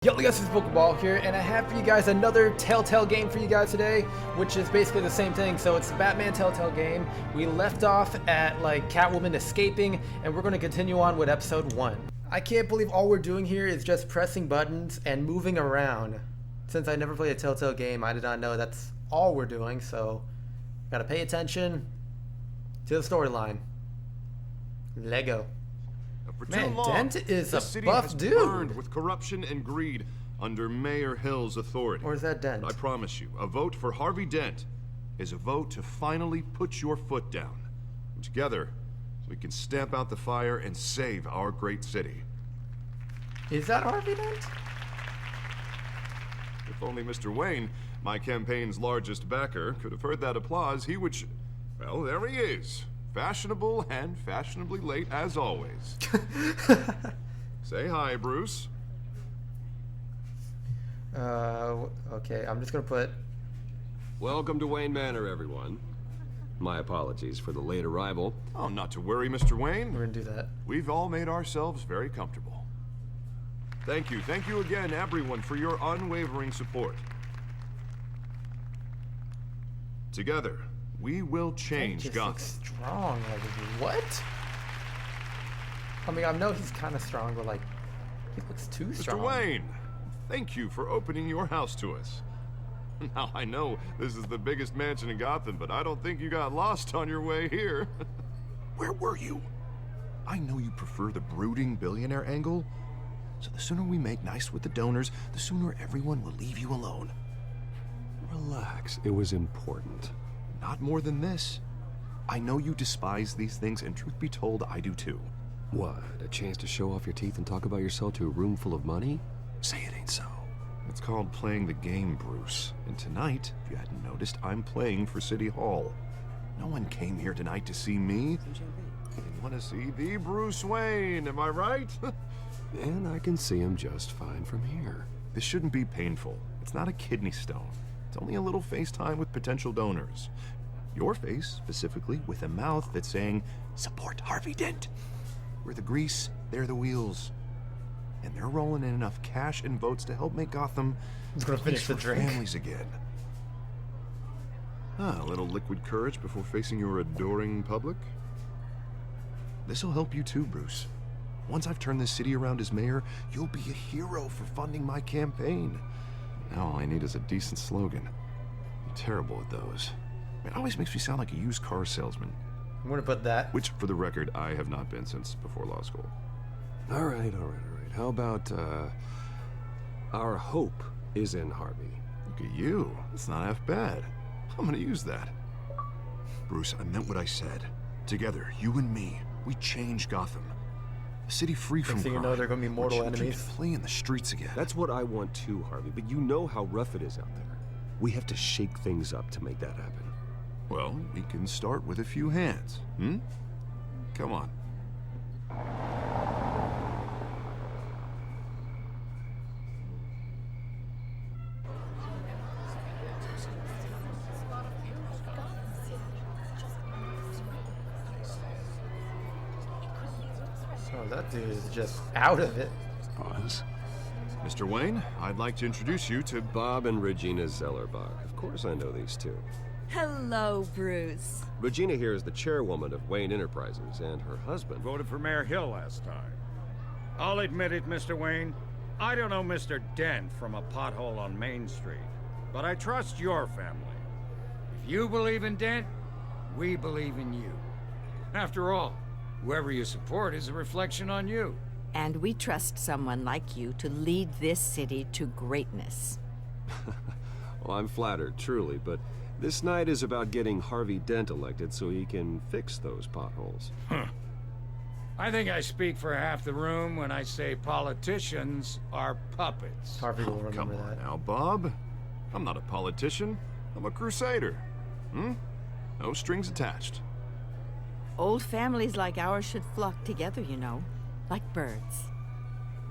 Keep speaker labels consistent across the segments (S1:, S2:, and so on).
S1: Yo guys, this is Kabal here, and I have for you guys another Telltale game for you guys today, which is basically the same thing. So it's the Batman Telltale game. We left off at like Catwoman escaping, and we're going to continue on with episode 1. I can't believe all we're doing here is just pressing buttons and moving around. Since I never played a Telltale game, I did not know that's all we're doing, so gotta pay attention to the storyline. Lego. Man, Dent is a buff dude.
S2: Burned with corruption and greed under Mayor Hill's authority.
S1: Or is that Dent?
S2: I promise you, a vote for Harvey Dent is a vote to finally put your foot down. Together, we can stamp out the fire and save our great city.
S1: Is that Harvey Dent?
S2: If only Mr. Wayne, my campaign's largest backer, could have heard that applause, he would... Well, there he is. Fashionable and fashionably late as always. Say hi, Bruce.
S1: Okay, I'm just gonna put...
S3: Welcome to Wayne Manor, everyone. My apologies for the late arrival.
S2: Oh, not to worry, Mr. Wayne.
S1: We're gonna do that.
S2: We've all made ourselves very comfortable. Thank you again, everyone, for your unwavering support. Together, we will change Gotham.
S1: Strong, like what? I mean, I know he's kind of strong, but like, he looks too strong.
S2: Mr. Wayne, thank you for opening your house to us. Now, I know this is the biggest mansion in Gotham, but I don't think you got lost on your way here. Where were you? I know you prefer the brooding billionaire angle, so the sooner we make nice with the donors, the sooner everyone will leave you alone.
S3: Relax, it was important.
S2: Not more than this. I know you despise these things, and truth be told, I do too.
S3: What, a chance to show off your teeth and talk about yourself to a room full of money?
S2: Say it ain't so. It's called playing the game, Bruce. And tonight, if you hadn't noticed, I'm playing for City Hall. No one came here tonight to see me. They want to see the Bruce Wayne, am I right?
S3: And I can see him just fine from here.
S2: This shouldn't be painful. It's not a kidney stone. It's only a little FaceTime with potential donors. Your face, specifically, with a mouth that's saying, support Harvey Dent. We're the grease, they're the wheels. And they're rolling in enough cash and votes to help make Gotham
S1: I'm gonna finish the drink.
S2: families again. A little liquid courage before facing your adoring public. This'll help you too, Bruce. Once I've turned this city around as mayor, you'll be a hero for funding my campaign. Now all I need is a decent slogan. I'm terrible at those. It always makes me sound like a used car salesman.
S1: I'm gonna put that.
S2: Which, for the record, I have not been since before law school.
S3: All right. How about, our hope is in Harvey?
S2: Look at you. It's not half bad. I'm gonna use that. Bruce, I meant what I said. Together, you and me, we change Gotham. A city free from crime.
S1: You know they're gonna be mortal
S2: where children
S1: enemies.
S2: can play in the streets again.
S3: That's what I want too, Harvey, but you know how rough it is out there. We have to shake things up to make that happen.
S2: Well, we can start with a few hands, Come on.
S1: Oh, that dude is just out of it.
S3: Pause.
S2: Mr. Wayne, I'd like to introduce you to
S3: Bob and Regina Zellerbach. Of course I know these two.
S4: Hello, Bruce.
S3: Regina here is the chairwoman of Wayne Enterprises, and her husband...
S5: Voted for Mayor Hill last time. I'll admit it, Mr. Wayne. I don't know Mr. Dent from a pothole on Main Street, but I trust your family. If you believe in Dent, we believe in you. After all, whoever you support is a reflection on you.
S4: And we trust someone like you to lead this city to greatness.
S3: Well, I'm flattered, truly, but this night is about getting Harvey Dent elected so he can fix those potholes.
S5: I think I speak for half the room when I say politicians are puppets.
S1: Harvey will remember
S2: Come on
S1: that.
S2: now, Bob. I'm not a politician. I'm a crusader. No strings attached.
S4: Old families like ours should flock together, you know, like birds.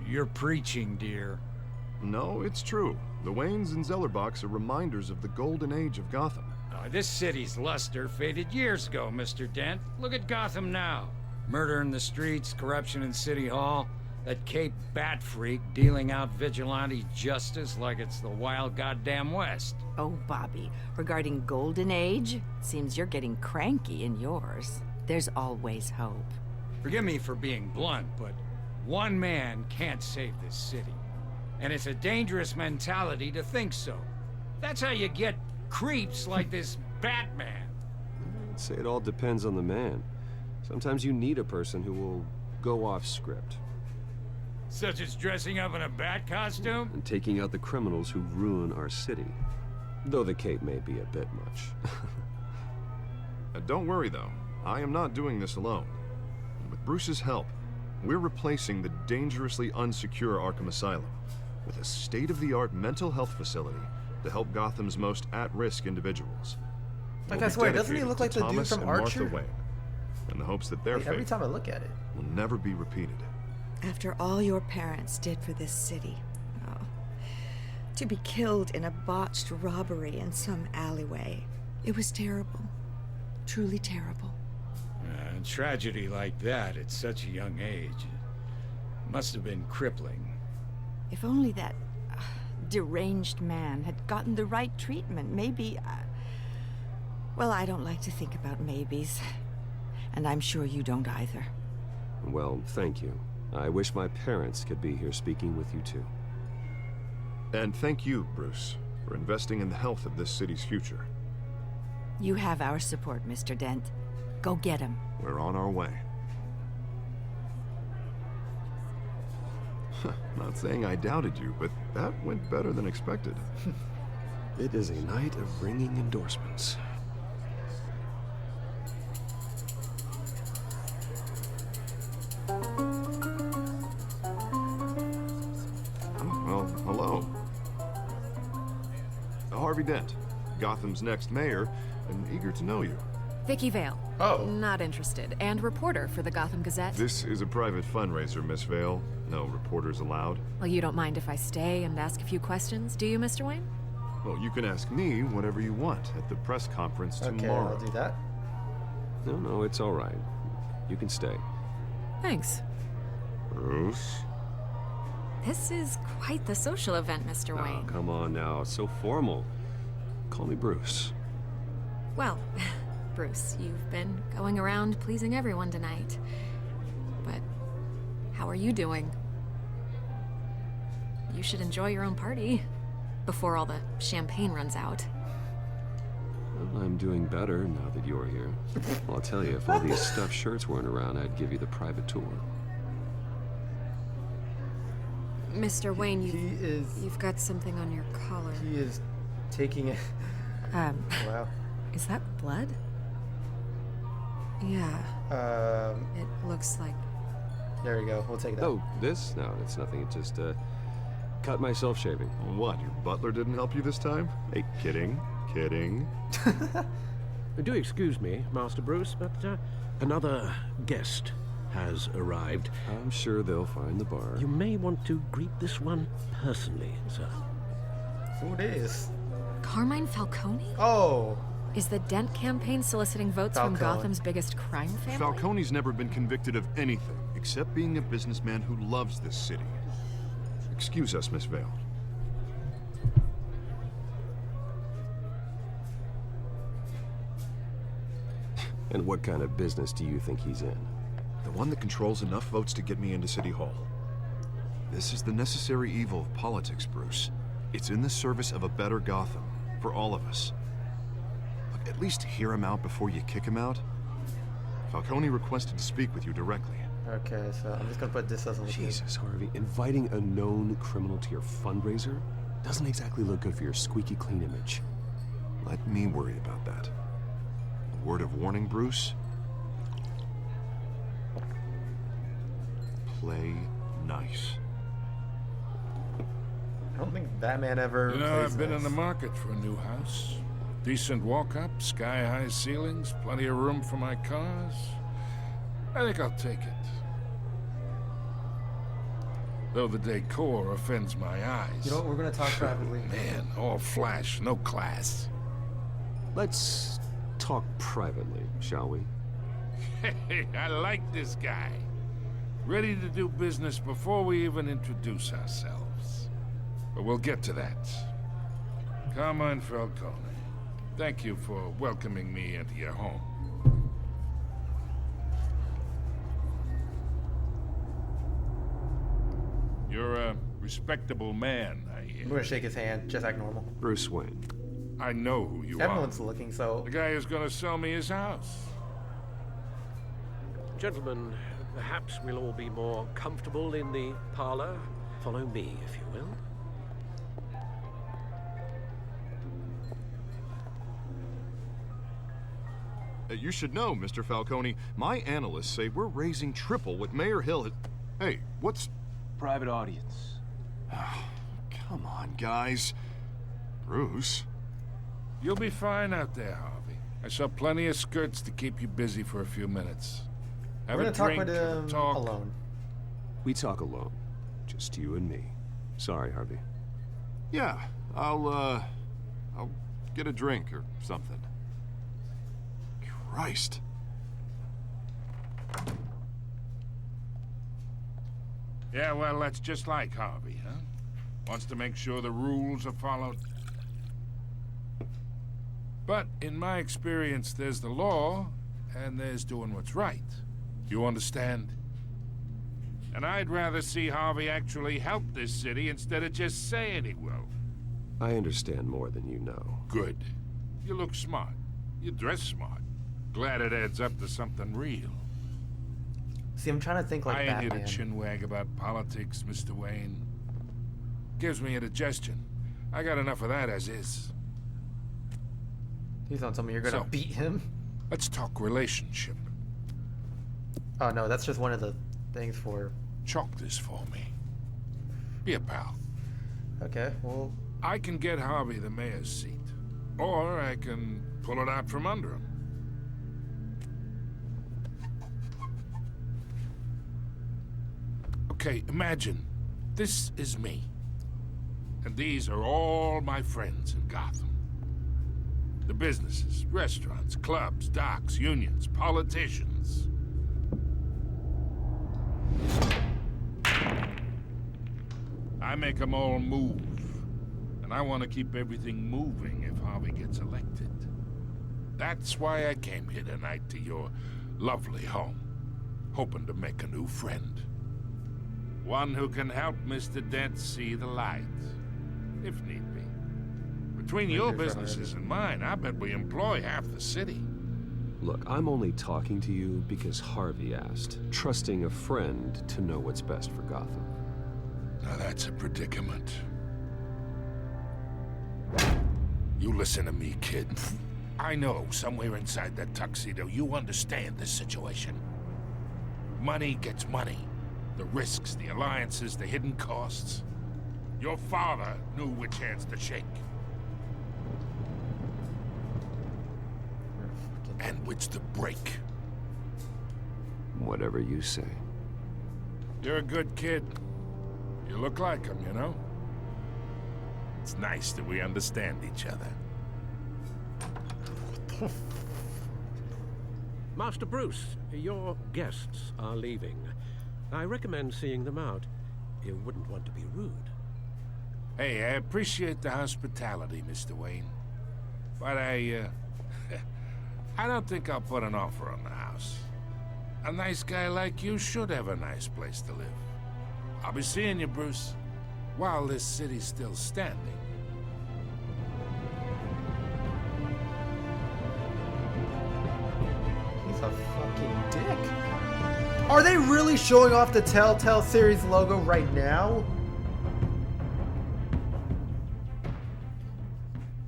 S5: You're preaching, dear.
S2: No, it's true. The Waynes and Zellerbachs are reminders of the golden age of Gotham.
S5: This city's luster faded years ago, Mr. Dent. Look at Gotham now. Murder in the streets, corruption in City Hall. That Cape Bat freak dealing out vigilante justice like it's the wild goddamn West.
S4: Oh, Bobby, regarding Golden Age, seems you're getting cranky in yours. There's always hope.
S5: Forgive me for being blunt, but one man can't save this city. And it's a dangerous mentality to think so. That's how you get creeps like this Batman.
S3: I'd say it all depends on the man. Sometimes you need a person who will go off script.
S5: Such as dressing up in a bat costume?
S3: And taking out the criminals who ruin our city. Though the cape may be a bit much.
S2: Don't worry, though. I am not doing this alone. With Bruce's help, we're replacing the dangerously unsecure Arkham Asylum with a state-of-the-art mental health facility to help Gotham's most at-risk individuals.
S1: Like,
S2: We'll
S1: I
S2: be
S1: swear, doesn't he
S2: dedicated
S1: look
S2: to
S1: like the dude
S2: Thomas
S1: from
S2: and
S1: Archer?
S2: Martha Wayne, in the hopes that their
S1: Like, every
S2: fate
S1: time I look at it.
S2: will never be repeated.
S6: After all your parents did for this city. Oh. To be killed in a botched robbery in some alleyway. It was terrible. Truly terrible.
S5: Tragedy like that at such a young age must have been crippling.
S4: If only that deranged man had gotten the right treatment, maybe... Well, I don't like to think about maybes. And I'm sure you don't either.
S3: Well, thank you. I wish my parents could be here speaking with you too.
S2: And thank you, Bruce, for investing in the health of this city's future.
S4: You have our support, Mr. Dent. Go get him.
S2: We're on our way. Not saying I doubted you, but that went better than expected.
S3: It is a night of ringing endorsements.
S2: Oh, well, hello. Harvey Dent, Gotham's next mayor, and eager to know you.
S7: Vicky Vale.
S1: Oh.
S7: Not interested. And reporter for the Gotham Gazette.
S2: This is a private fundraiser, Miss Vale. No reporters allowed.
S7: Well, you don't mind if I stay and ask a few questions, do you, Mr. Wayne?
S2: Well, you can ask me whatever you want at the press conference
S1: Okay,
S2: tomorrow.
S1: I'll do that.
S3: No, it's all right. You can stay.
S7: Thanks.
S2: Bruce?
S7: This is quite the social event, Mr.
S3: Oh,
S7: Wayne.
S3: come on now. It's so formal. Call me Bruce.
S7: Well, Bruce, you've been going around pleasing everyone tonight. But how are you doing? You should enjoy your own party before all the champagne runs out.
S3: Well, I'm doing better now that you're here. Well, I'll tell you, if all these stuffed shirts weren't around, I'd give you the private tour.
S7: Mr. Wayne,
S1: He
S7: you've got something on your collar.
S1: is taking it. Wow.
S7: Is that blood? Yeah, it looks like...
S1: There we go. We'll take that.
S3: Oh, this? No, it's nothing. It just, cut myself shaving.
S2: What, your butler didn't help you this time? Hey, kidding.
S8: Do excuse me, Master Bruce, but another guest has arrived.
S3: I'm sure they'll find the bar.
S8: You may want to greet this one personally, sir.
S1: Who it is?
S7: Carmine Falcone?
S1: Oh.
S7: Is the Dent campaign soliciting votes from
S1: Falcone.
S7: Gotham's biggest crime family?
S2: Falcone's never been convicted of anything except being a businessman who loves this city. Excuse us, Miss Vale.
S3: And what kind of business do you think he's in?
S2: The one that controls enough votes to get me into City Hall. This is the necessary evil of politics, Bruce. It's in the service of a better Gotham, for all of us. Look, at least hear him out before you kick him out. Falcone requested to speak with you directly.
S1: Okay, so I'm just gonna put this as a
S3: Jesus, Harvey, inviting a known criminal to your fundraiser doesn't exactly look good for your squeaky clean image.
S2: Let me worry about that. A word of warning, Bruce. Play nice.
S1: I don't think Batman ever.
S9: You know,
S1: plays
S9: I've been
S1: nice.
S9: in the market for a new house. Decent walk-up, sky-high ceilings, plenty of room for my cars. I think I'll take it. Though the decor offends my eyes.
S1: You know what? We're gonna talk privately.
S9: Man, all flash, no class.
S3: Let's talk privately, shall we?
S9: Hey, I like this guy. Ready to do business before we even introduce ourselves. But we'll get to that. Carmine Falcone, thank you for welcoming me into your home. You're a respectable man, I hear.
S1: I'm gonna shake his hand, just like normal.
S3: Bruce Wayne.
S9: I know who you
S1: Everyone's
S9: are.
S1: looking, so...
S9: The guy who's gonna sell me his house.
S8: Gentlemen, perhaps we'll all be more comfortable in the parlor. Follow me, if you will.
S2: You should know, Mr. Falcone, my analysts say we're raising triple what Mayor Hill had... Hey, what's...
S10: Private audience.
S2: Come on, guys. Bruce?
S9: You'll be fine out there, Harvey. I saw plenty of skirts to keep you busy for a few minutes. Have
S1: We're
S9: a
S1: gonna talk
S9: drink,
S1: with
S9: have a
S1: him
S9: talk.
S1: alone.
S3: We talk alone. Just you and me. Sorry, Harvey.
S2: Yeah, I'll get a drink or something. Christ.
S9: Yeah, well, that's just like Harvey, huh? Wants to make sure the rules are followed. But in my experience, there's the law, and there's doing what's right. You understand? And I'd rather see Harvey actually help this city instead of just saying he will.
S3: I understand more than you know.
S9: Good. You look smart. You dress smart. Glad it adds up to something real.
S1: See, I'm trying to think like
S9: I ain't here
S1: Batman.
S9: to chinwag about politics, Mr. Wayne. Gives me indigestion. I got enough of that as is.
S1: He's on something. You're gonna
S9: So-
S1: beat him?
S9: Let's talk relationship.
S1: Oh no, that's just one of the things for...
S9: Chalk this for me. Be a pal.
S1: Okay, well...
S9: I can get Harvey the mayor's seat. Or I can pull it out from under him. Okay, imagine. This is me. And these are all my friends in Gotham. The businesses, restaurants, clubs, docks, unions, politicians. I make them all move. And I want to keep everything moving if Harvey gets elected. That's why I came here tonight to your lovely home, hoping to make a new friend. One who can help Mr. Dent see the light, if need be. Between your businesses and mine, I bet we employ half the city.
S3: Look, I'm only talking to you because Harvey asked, trusting a friend to know what's best for Gotham.
S9: Now that's a predicament. You listen to me, kid. I know somewhere inside that tuxedo you understand this situation. Money gets money. The risks, the alliances, the hidden costs. Your father knew which hands to shake. And which to break.
S3: Whatever you say.
S9: You're a good kid. You look like him, you know? It's nice that we understand each other.
S8: Master Bruce, your guests are leaving. I recommend seeing them out. You wouldn't want to be rude.
S9: Hey, I appreciate the hospitality, Mr. Wayne. But I don't think I'll put an offer on the house. A nice guy like you should have a nice place to live. I'll be seeing you, Bruce, while this city's still standing.
S1: He's a fucking dick. Are they really showing off the Telltale series logo right now?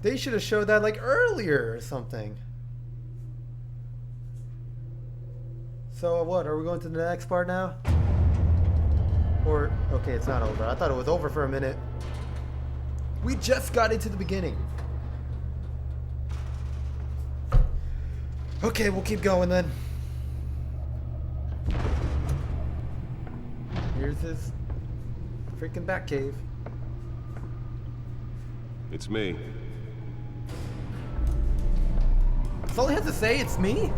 S1: They should have showed that like earlier or something. So what, are we going to the next part now? Or, okay, it's not over. I thought it was over for a minute. We just got into the beginning. Okay, we'll keep going then. Here's his freaking bat cave.
S3: It's me.
S1: That's all he has to say, it's me?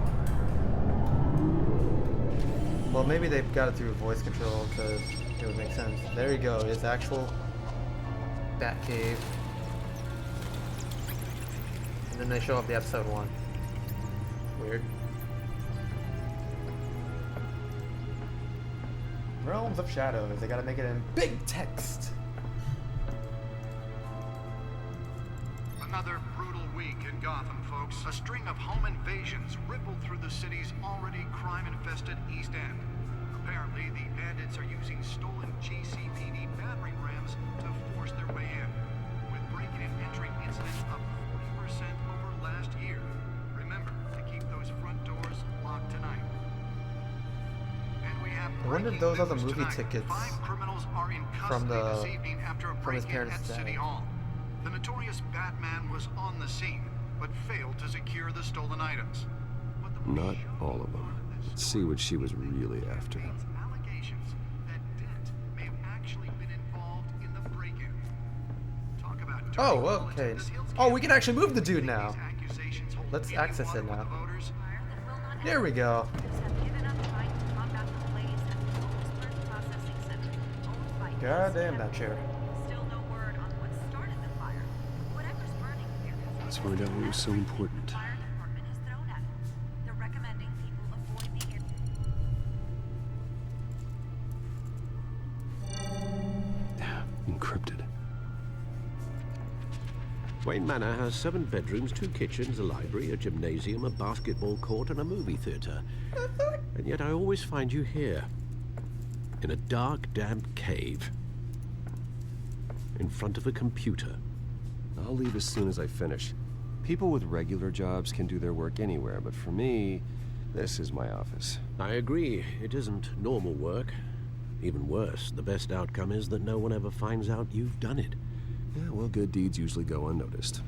S1: Well, maybe they've got it through voice control because it would make sense. There you go. It's actual Bat Cave. And then they show up the episode 1. Weird. Realms of Shadows. They gotta make it in big text.
S11: Another brutal week in Gotham, folks. A string of home invasions rippled through the city's already crime-infested East End. Apparently, the bandits are using stolen GCPD battering rams to force their way in, with breaking and entering incidents up 40% over last year. Remember to keep those front doors locked tonight. And we have
S1: I wonder if those are the movie
S11: tonight.
S1: tickets
S11: 5 criminals are in
S1: from
S11: custody this evening after a
S1: from his
S11: break-in
S1: parents'
S11: at City
S1: death.
S11: Hall. The notorious Batman was on the scene, but failed to secure the stolen items. But the
S3: Not all of them. Let's see what she was really after.
S11: allegations that Dent may have actually been involved in the break-in. Talk about
S1: Oh,
S11: dirty
S1: okay.
S11: politics.
S1: Oh, we can actually move the dude now.
S11: These accusations hold
S1: Let's
S11: any
S1: access
S11: water
S1: it
S11: with
S1: now.
S11: the voters?
S1: There we go. God damn that chair.
S3: Let's find out what was so important. Encrypted.
S8: Wayne Manor has 7 bedrooms, 2 kitchens, a library, a gymnasium, a basketball court, and a movie theater. And yet I always find you here, in a dark, damp cave, in front of a computer.
S3: I'll leave as soon as I finish. People with regular jobs can do their work anywhere, but for me, this is my office.
S8: I agree, it isn't normal work. Even worse, the best outcome is that no one ever finds out you've done it.
S3: Yeah, well, good deeds usually go unnoticed.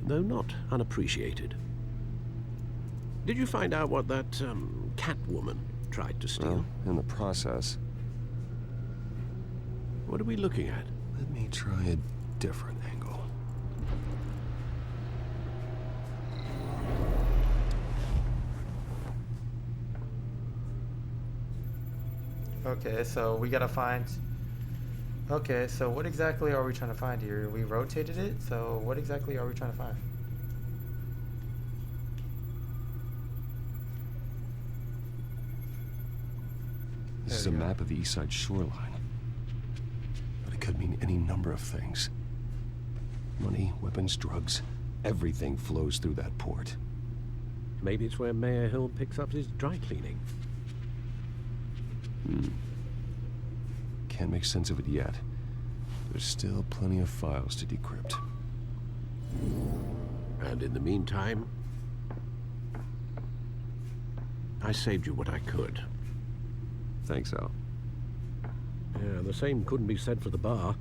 S8: Though not unappreciated. Did you find out what that, Catwoman tried to steal?
S3: Well, in the process.
S8: What are we looking at?
S3: Let me try a different angle.
S1: Okay, so we gotta find... Okay, so what exactly are we trying to find here? We rotated it, so what exactly are we trying to find?
S3: This is a map of the east side shoreline. But it could mean any number of things. Money, weapons, drugs, everything flows through that port.
S8: Maybe it's where Mayor Hill picks up his dry cleaning.
S3: Can't make sense of it yet. There's still plenty of files to decrypt.
S8: And in the meantime, I saved you what I could.
S3: Thanks, Al.
S8: Yeah, the same couldn't be said for the bar.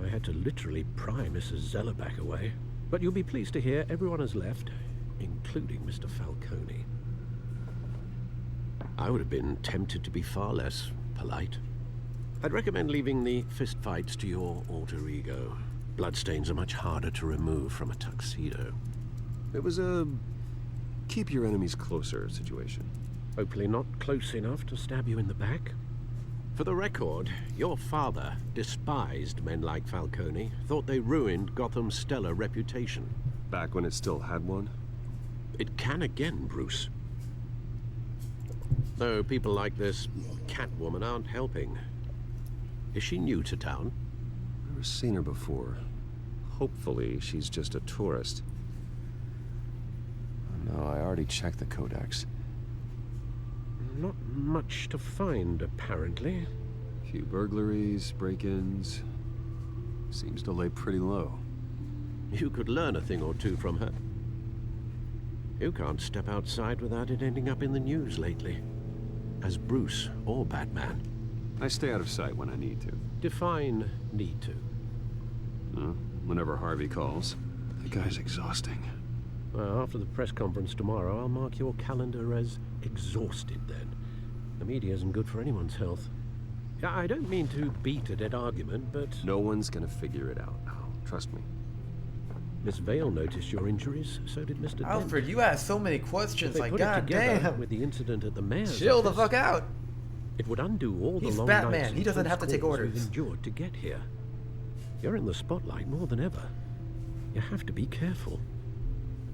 S8: I had to literally pry Mrs. Zellerback away. But you'll be pleased to hear everyone has left, including Mr. Falcone. I would have been tempted to be far less polite. I'd recommend leaving the fistfights to your alter ego. Bloodstains are much harder to remove from a tuxedo.
S3: It was a keep your enemies closer situation.
S8: Hopefully not close enough to stab you in the back. For the record, your father despised men like Falcone, thought they ruined Gotham's stellar reputation.
S3: Back when it still had one?
S8: It can again, Bruce. Though people like this Catwoman aren't helping. Is she new to town?
S3: Never seen her before. Hopefully, she's just a tourist. No, I already checked the codex.
S8: Not much to find, apparently.
S3: Few burglaries, break-ins. Seems to lay pretty low.
S8: You could learn a thing or two from her. You can't step outside without it ending up in the news lately. As Bruce or Batman.
S3: I stay out of sight when I need to.
S8: Define need to.
S3: Whenever Harvey calls. That guy's exhausting.
S8: Well, after the press conference tomorrow, I'll mark your calendar as exhausted then. The media isn't good for anyone's health. I don't mean to beat a dead argument, but...
S3: No one's gonna figure it out now. Trust me.
S8: Miss Vale noticed your injuries, so did Mr. Dent.
S1: Alfred, you asked so many questions,
S8: If they
S1: like,
S8: put it
S1: god
S8: together
S1: damn.
S8: with the incident at the mayor's
S1: Chill the
S8: office,
S1: fuck out.
S8: it would undo all
S1: He's
S8: the long
S1: Batman.
S8: nights
S1: He
S8: and
S1: doesn't
S8: close
S1: have to take
S8: calls
S1: orders.
S8: we've endured to get here. You're in the spotlight more than ever. You have to be careful.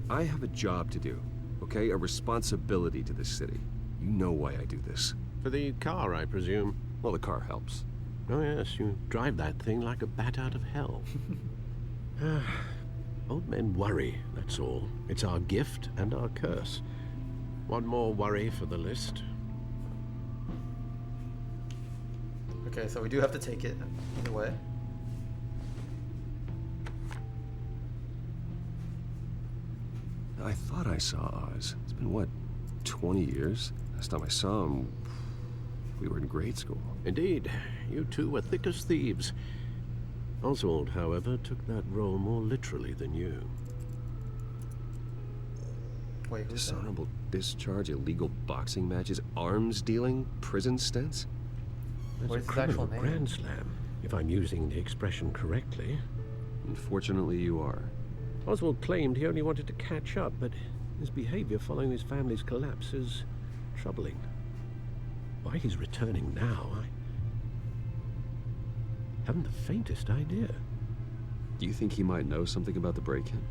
S3: I have a job to do, okay? A responsibility to this city. You know why I do this.
S8: For the car, I presume.
S3: Well, the car helps.
S8: Oh yes, you drive that thing like a bat out of hell. Old men worry, that's all. It's our gift and our curse. One more worry for the list.
S1: Okay, so we do have to take it either way.
S3: I thought I saw Oz. It's been, what, 20 years? Last time I saw him, we were in grade school.
S8: Indeed, you two were thick as thieves. Oswald, however, took that role more literally than you.
S1: Wait, who's that?
S3: Dishonorable discharge, illegal boxing matches, arms dealing, prison stints?
S8: That's
S1: What
S8: a
S1: is his
S8: criminal
S1: actual name?
S8: grand slam, if I'm using the expression correctly.
S3: Unfortunately, you are.
S8: Oswald claimed he only wanted to catch up, but his behavior following his family's collapse is troubling. Why he's returning now, I haven't the faintest idea.
S3: Do you think he might know something about the break-in?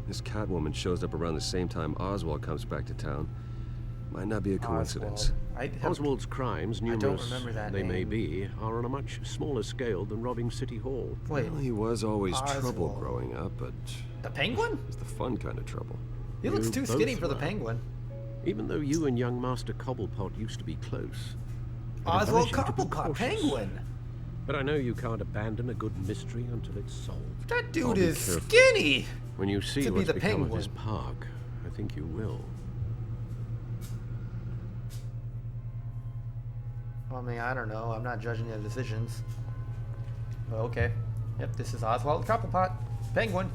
S3: This Catwoman shows up around the same time Oswald comes back to town. Might not be a coincidence.
S8: Oswald's crimes,
S1: I don't
S8: numerous
S1: remember that
S8: they may
S1: name.
S8: be, are on a much smaller scale than robbing City Hall.
S1: Wait,
S3: Well, he was always trouble
S1: Oswald.
S3: growing up, but
S1: the Penguin?
S3: it's the fun kind of trouble.
S1: He looks
S8: You
S1: too
S8: both
S1: skinny for the
S8: were.
S1: Penguin.
S8: Even though you and young Master Cobblepot used to be close. I'd
S1: Oswald
S8: advise you to be
S1: Cobblepot,
S8: cautious.
S1: Penguin.
S8: But I know you can't abandon a good mystery until it's solved.
S1: That
S3: I'll
S1: dude
S3: be
S1: is
S3: careful.
S1: skinny.
S8: When you see
S1: To be
S8: what's
S1: the
S8: become of
S1: Penguin.
S8: this park, I think you will.
S1: I mean, I don't know. I'm not judging their decisions. Well, okay. Yep, this is Oswald Cobblepot, Penguin.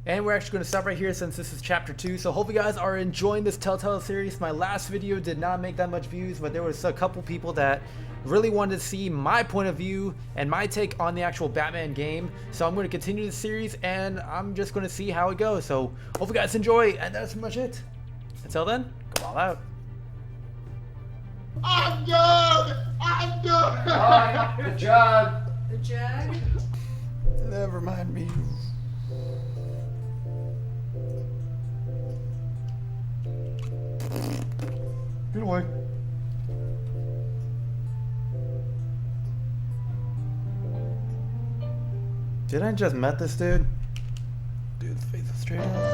S1: And we're actually going to stop right here since this is chapter 2. So hope you guys are enjoying this Telltale series. My last video did not make that much views, but there was a couple people that really wanted to see my point of view and my take on the actual Batman game. So I'm going to continue the series and I'm just going to see how it goes. So hope you guys enjoy, and that's pretty much it. Until then, Kabal out.
S12: I'm done! I'm done!
S1: Alright, good job.
S4: The jug?
S1: Never mind me. Get away. Did I just met this dude? Dude's face is straight up.